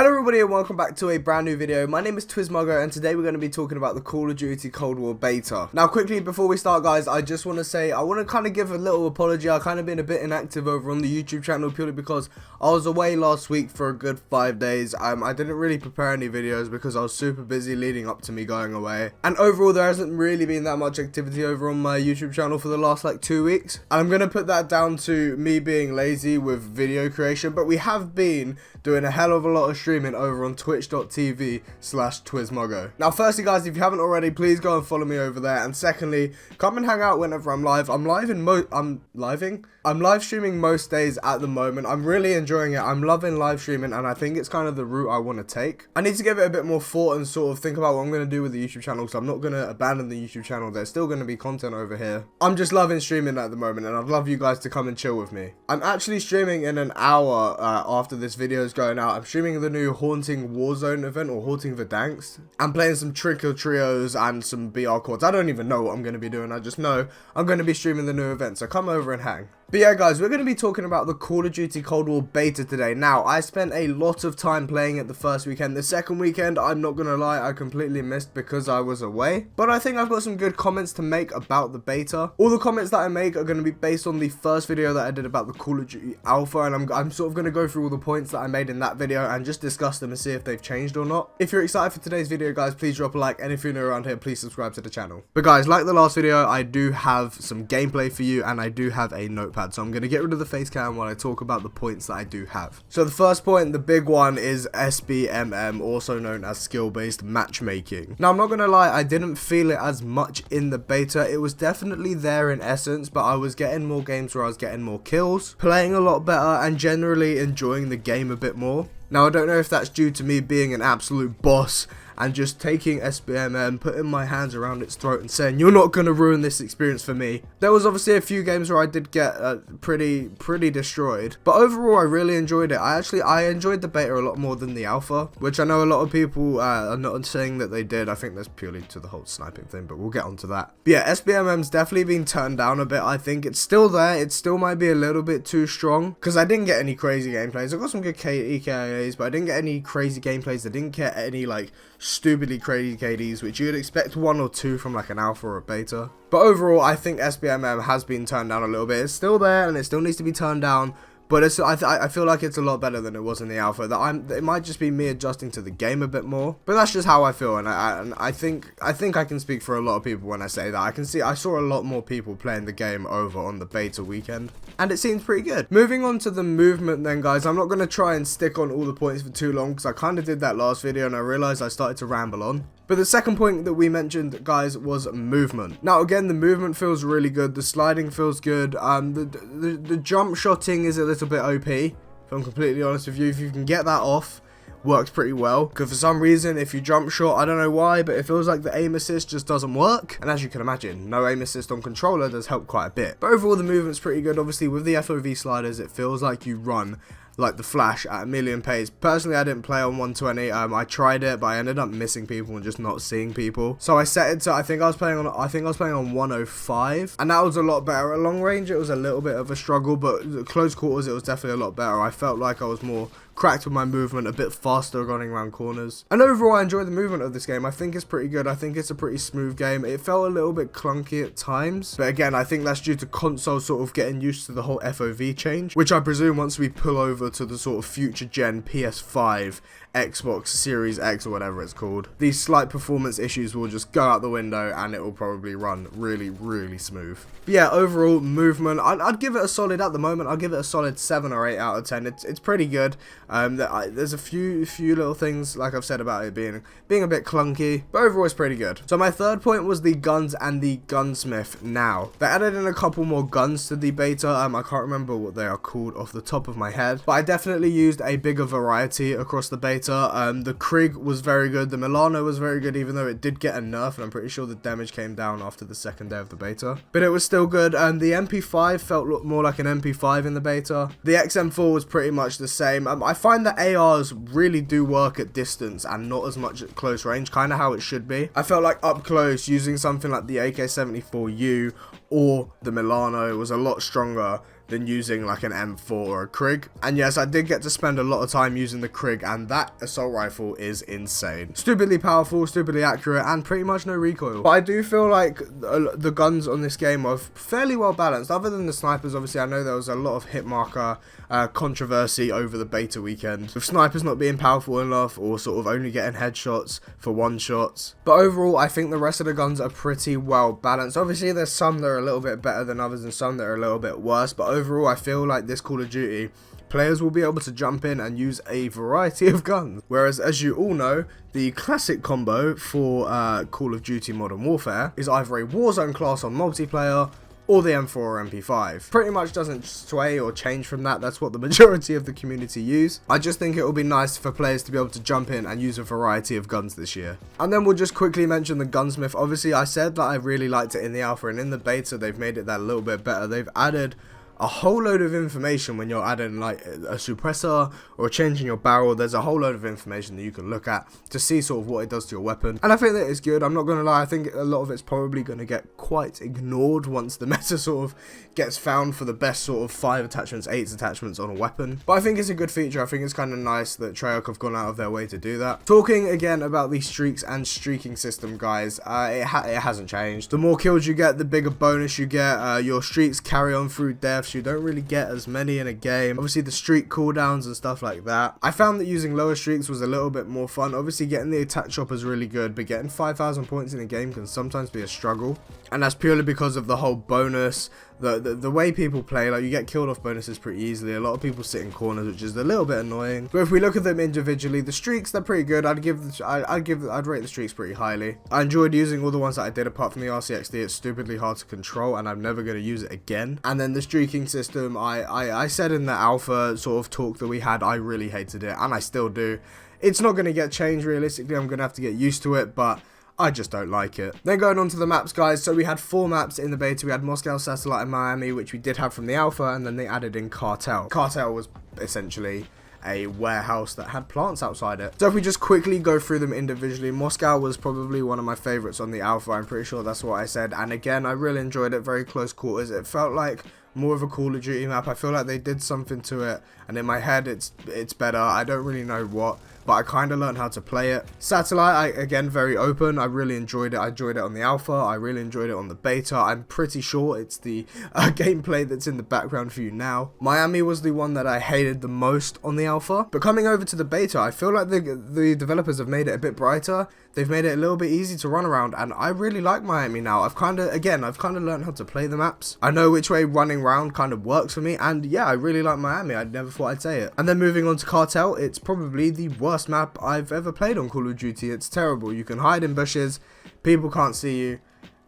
Hello everybody and welcome back to a brand new video. My name is Twizmugger and today we're going to be talking about the Call of Duty Cold War beta. Now quickly before we start guys, I just want to say I want to kind of give a little apology. I kind of been a bit inactive over on the YouTube channel purely because I was away last week for a good 5 days. I didn't really prepare any videos because I was super busy leading up to me going away. And overall there hasn't really been that much activity over on my YouTube channel for the last like 2 weeks. And I'm going to put that down to me being lazy with video creation, but we have been doing a hell of a lot of streaming over on twitch.tv/Twizmugger. Now firstly guys, if you haven't already, please go and follow me over there, and secondly, come and hang out whenever I'm live. I'm live streaming most days at the moment. I'm really enjoying it. I'm loving live streaming and I think it's kind of the route I want to take. I need to give it a bit more thought and sort of think about what I'm going to do with the YouTube channel, so I'm not going to abandon the YouTube channel. There's still going to be content over here. I'm just loving streaming at the moment and I'd love you guys to come and chill with me. I'm actually streaming in an hour after this video is going out. I'm streaming the new Haunting Warzone event, or Haunting Verdansk. I'm playing some Trickle Trios and some BR Chords. I don't even know what I'm going to be doing. I just know I'm going to be streaming the new event, so come over and hang. But yeah guys, we're going to be talking about the Call of Duty Cold War beta today. Now, I spent a lot of time playing it the first weekend. The second weekend, I'm not going to lie, I completely missed because I was away. But I think I've got some good comments to make about the beta. All the comments that I make are going to be based on the first video that I did about the Call of Duty Alpha. And I'm sort of going to go through all the points that I made in that video and just discuss them and see if they've changed or not. If you're excited for today's video guys, please drop a like. And if you're new around here, please subscribe to the channel. But guys, like the last video, I do have some gameplay for you and I do have a notepad. So I'm going to get rid of the face cam while I talk about the points that I do have. So the first point, the big one, is SBMM, also known as skill-based matchmaking. Now I'm not gonna lie, I didn't feel it as much in the beta. It was definitely there in essence, but I was getting more games where I was getting more kills, playing a lot better, and generally enjoying the game a bit more. Now I don't know if that's due to me being an absolute boss and just taking SBMM, putting my hands around its throat and saying, you're not going to ruin this experience for me. There was obviously a few games where I did get pretty destroyed, but overall I really enjoyed it. I enjoyed the beta a lot more than the alpha, which I know a lot of people are not saying that they did. I think that's purely to the whole sniping thing, but we'll get onto that. But yeah, SBMM's definitely been turned down a bit. I think it's still there. It still might be a little bit too strong because I didn't get any crazy gameplays. I got some good EKIAs, but I didn't get any crazy gameplays. I didn't get any like stupidly crazy KDs, which you'd expect one or two from like an alpha or a beta. But overall, I think SBMM has been turned down a little bit. It's still there and it still needs to be turned down, but I feel like it's a lot better than it was in the alpha. It might just be me adjusting to the game a bit more, but that's just how I feel, and I think I can speak for a lot of people when I say that. I saw a lot more people playing the game over on the beta weekend, and it seems pretty good. Moving on to the movement then guys, I'm not going to try and stick on all the points for too long because I kind of did that last video and I realized I started to ramble on. But the second point that we mentioned, guys, was movement. Now, again, the movement feels really good. The sliding feels good. The jump shotting is a little bit OP, if I'm completely honest with you. If you can get that off, works pretty well. Because for some reason, if you jump shot, I don't know why, but it feels like the aim assist just doesn't work. And as you can imagine, no aim assist on controller does help quite a bit. But overall, the movement's pretty good. Obviously, with the FOV sliders, it feels like you run like the Flash at a million pace. Personally, I didn't play on 120. I tried it, but I ended up missing people and just not seeing people. So I set it to, I think I was playing on 105, and that was a lot better. At long range, it was a little bit of a struggle, but at close quarters, it was definitely a lot better. I felt like I was more cracked with my movement, a bit faster running around corners. And overall, I enjoy the movement of this game. I think it's pretty good. I think it's a pretty smooth game. It felt a little bit clunky at times, but again, I think that's due to console sort of getting used to the whole FOV change, which I presume once we pull over to the sort of future gen PS5, Xbox Series X or whatever it's called, these slight performance issues will just go out the window and it will probably run really smooth. But yeah, overall movement, I'd give it a solid, at the moment, I'll give it a solid 7 or 8 out of 10. It's pretty good. There's a few little things, like I've said, about it being a bit clunky, but overall it's pretty good. So my third point was the guns and the Gunsmith. Now, they added in a couple more guns to the beta. I can't remember what they are called off the top of my head, but I definitely used a bigger variety across the beta. The Krieg was very good. The Milano was very good, even though it did get a nerf, and I'm pretty sure the damage came down after the second day of the beta. But it was still good. The MP5 felt more like an MP5 in the beta. The XM4 was pretty much the same. I find that ARs really do work at distance and not as much at close range, kind of how it should be. I felt like up close, using something like the AK-74U or the Milano was a lot stronger than using like an M4 or a Krig. And yes, I did get to spend a lot of time using the Krig, and that assault rifle is insane. Stupidly powerful, stupidly accurate, and pretty much no recoil. But I do feel like the guns on this game are fairly well balanced, other than the snipers. Obviously, I know there was a lot of hit marker controversy over the beta weekend, with snipers not being powerful enough or sort of only getting headshots for one shots. But overall, I think the rest of the guns are pretty well balanced. Obviously, there's some that are a little bit better than others and some that are a little bit worse, but overall, I feel like this Call of Duty, players will be able to jump in and use a variety of guns. Whereas, as you all know, the classic combo for Call of Duty Modern Warfare is either a Warzone class on multiplayer or the M4 or MP5. Pretty much doesn't sway or change from that. That's what the majority of the community use. I just think it will be nice for players to be able to jump in and use a variety of guns this year. And then we'll just quickly mention the Gunsmith. Obviously, I said that I really liked it in the alpha, and in the beta, they've made it that little bit better. They've added a whole load of information when you're adding like a suppressor or changing your barrel. There's a whole load of information that you can look at to see sort of what it does to your weapon, and I think that it's good. I'm not gonna lie, I think a lot of it's probably gonna get quite ignored once the meta sort of gets found for the best sort of 5 attachments, 8 attachments on a weapon. But I think it's a good feature. I think it's kind of nice that Treyarch have gone out of their way to do that. Talking again about the streaks and streaking system, guys, it hasn't changed. The more kills you get, the bigger bonus you get. Your streaks carry on through deaths. You don't really get as many in a game. Obviously, the streak cooldowns and stuff like that. I found that using lower streaks was a little bit more fun. Obviously, getting the attack chopper is really good, but getting 5,000 points in a game can sometimes be a struggle. And that's purely because of the whole bonus, the way people play. Like, you get killed off bonuses pretty easily. A lot of people sit in corners, which is a little bit annoying. But if we look at them individually, the streaks, they're pretty good. I'd rate the streaks pretty highly. I enjoyed using all the ones that I did, apart from the RCXD. It's stupidly hard to control, and I'm never going to use it again. And then the streaking system, I said in the alpha sort of talk that we had, I really hated it, and I still do. It's not going to get changed realistically. I'm going to have to get used to it, but I just don't like it. Then going on to the maps, guys. So we had 4 maps in the beta. We had Moscow, Satellite, and Miami, which we did have from the alpha, and then they added in Cartel. Cartel was essentially a warehouse that had plants outside it. So if we just quickly go through them individually, Moscow was probably one of my favorites on the alpha. I'm pretty sure that's what I said. And again, I really enjoyed it. Very close quarters. It felt like more of a Call of Duty map. I feel like they did something to it, and in my head it's better. I don't really know what, but I kind of learned how to play it. Satellite, again, very open. I really enjoyed it. I enjoyed it on the alpha. I really enjoyed it on the beta. I'm pretty sure it's the gameplay that's in the background for you now. Miami was the one that I hated the most on the alpha, but coming over to the beta, I feel like the developers have made it a bit brighter. They've made it a little bit easy to run around, and I really like Miami now. I've kind of learned how to play the maps. I know which way running around kind of works for me, and yeah, I really like Miami. I never thought I'd say it. And then moving on to Cartel, it's probably the worst map I've ever played on Call of Duty. It's terrible. You can hide in bushes, people can't see you,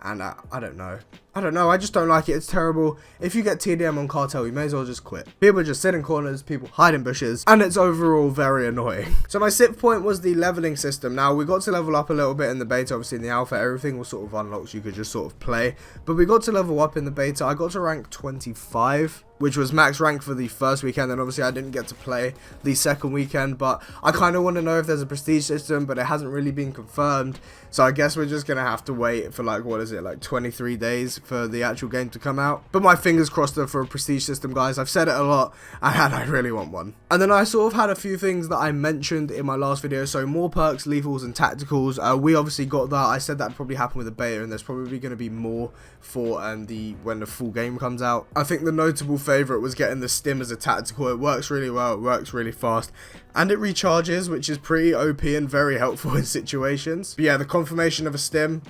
and I don't know. I just don't like it. It's terrible. If you get TDM on Cartel, you may as well just quit. People just sit in corners, people hide in bushes, and it's overall very annoying. So my 6th point was the leveling system. Now, we got to level up a little bit in the beta. Obviously, in the alpha, everything was sort of unlocked, so you could just sort of play. But we got to level up in the beta. I got to rank 25, which was max rank for the first weekend, and obviously I didn't get to play the second weekend, but I kind of want to know if there's a prestige system, but it hasn't really been confirmed. So I guess we're just going to have to wait for like, what is it, like 23 days for the actual game to come out. But my fingers crossed for a prestige system, guys. I've said it a lot, and I really want one. And then I sort of had a few things that I mentioned in my last video. So more perks, lethals, and tacticals. We obviously got that. I said that'd probably happen with the beta, and there's probably going to be more for when the full game comes out. I think the notable favorite was getting the stim as a tactical. It works really well. It works really fast, and it recharges, which is pretty OP and very helpful in situations. But yeah, the confirmation of a stim,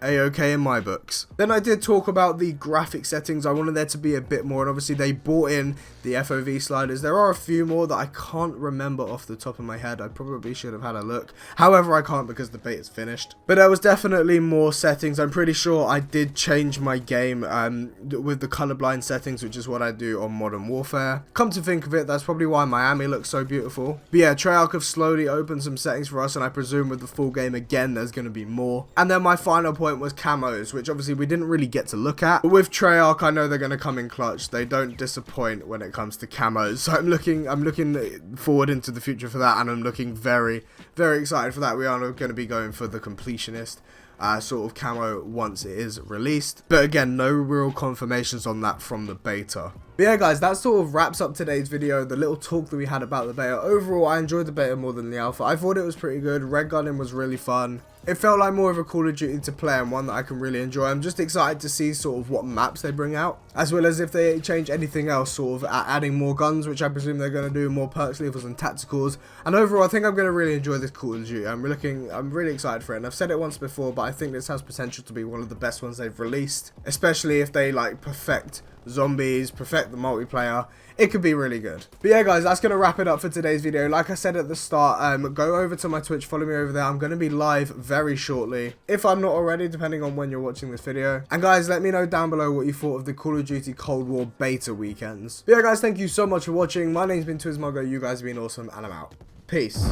A-okay in my books. Then I did talk about the graphic settings. I wanted there to be a bit more, and obviously they brought in the FOV sliders. There are a few more that I can't remember off the top of my head. I probably should have had a look. However, I can't because the beta's finished. But there was definitely more settings. I'm pretty sure I did change my game with the colorblind settings, which is what I do on Modern Warfare. Come to think of it, that's probably why Miami looks so beautiful. But yeah, Treyarch have slowly opened some settings for us, and I presume with the full game again, there's going to be more. And then my final point was camos, which obviously we didn't really get to look at. But with Treyarch, I know they're going to come in clutch. They don't disappoint when it comes to camos. So I'm looking forward into the future for that, and I'm looking very, very excited for that. We are going to be going for the completionist sort of camo once it is released. But again, no real confirmations on that from the beta. But yeah guys, that sort of wraps up today's video, the little talk that we had about the beta. Overall, I enjoyed the beta more than the alpha. I thought it was pretty good. Red Gunning was really fun. It felt like more of a Call of Duty to play and one that I can really enjoy. I'm just excited to see sort of what maps they bring out, as well as if they change anything else, sort of adding more guns, which I presume they're going to do, more perks, levels and tacticals. And overall, I think I'm going to really enjoy this Call of Duty. I'm really excited for it, and I've said it once before, but I think this has potential to be one of the best ones they've released, especially if they like perfect zombies, perfect the multiplayer. It could be really good. But yeah guys, that's going to wrap it up for today's video. Like I said at the start, go over to my Twitch, follow me over there. I'm going to be live very shortly, if I'm not already, depending on when you're watching this video. And guys, let me know down below what you thought of the Call of Duty Cold War beta weekends. But yeah guys, thank you so much for watching. My name's been Twizmogo, you guys have been awesome, and I'm out. Peace.